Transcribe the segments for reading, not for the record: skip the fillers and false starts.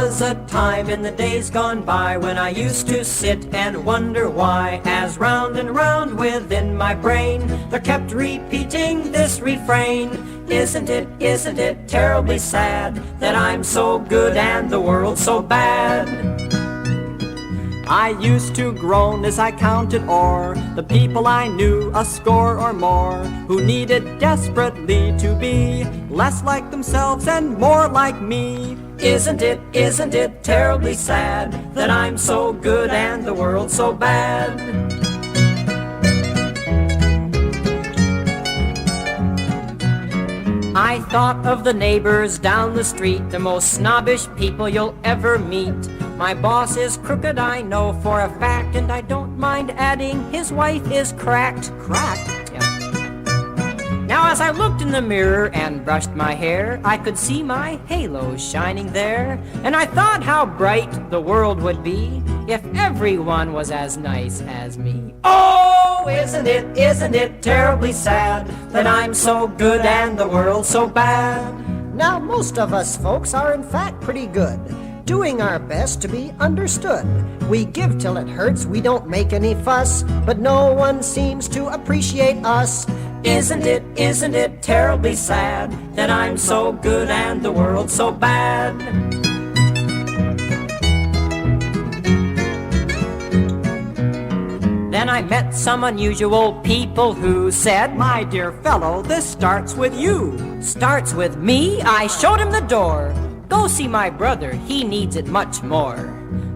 was a time in the days gone by when I used to sit and wonder why, as round and round within my brain there kept repeating this refrain. Isn't it terribly sad that I'm so good and the world so bad? I used to groan as I counted o'er the people I knew, a score or more, who needed desperately to be less like themselves and more like me. Isn't it terribly sad that I'm so good and the world so bad? I thought of the neighbors down the street, the most snobbish people you'll ever meet. My boss is crooked, I know for a fact, and I don't mind adding his wife is cracked. Cracked? Yeah. Now as I looked in the mirror and brushed my hair, I could see my halo shining there, and I thought how bright the world would be if everyone was as nice as me. Oh, isn't it terribly sad that I'm so good and the world so bad? Now most of us folks are in fact pretty good, doing our best to be understood. We give till it hurts, we don't make any fuss, but no one seems to appreciate us. Isn't it terribly sad that I'm so good and the world so bad? Then I met some unusual people who said, "My dear fellow, this starts with you." Starts with me? I showed him the door. Go see my brother, he needs it much more.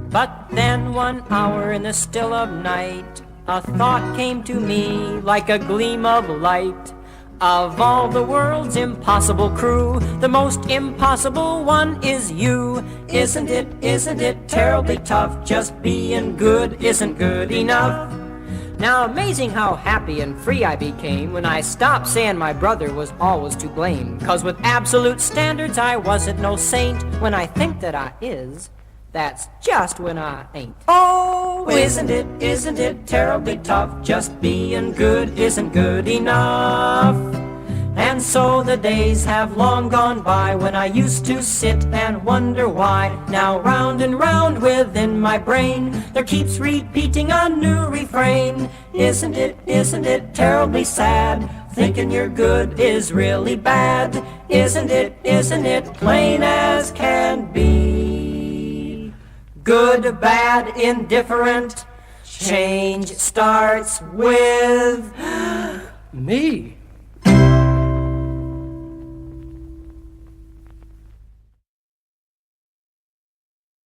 But then 1 hour in the still of night, a thought came to me like a gleam of light. Of all the world's impossible crew, the most impossible one is you. Isn't it terribly tough? Just being good isn't good enough. Now amazing how happy and free I became when I stopped saying my brother was always to blame. 'Cause with absolute standards I wasn't no saint. When I think that I is, that's just when I ain't. Oh, isn't it terribly tough? Just being good isn't good enough. And so the days have long gone by when I used to sit and wonder why. Now round and round within my brain there keeps repeating a new refrain. Isn't it terribly sad? Thinking you're good is really bad. Isn't it plain as can be? Good, bad, indifferent. Change starts with me.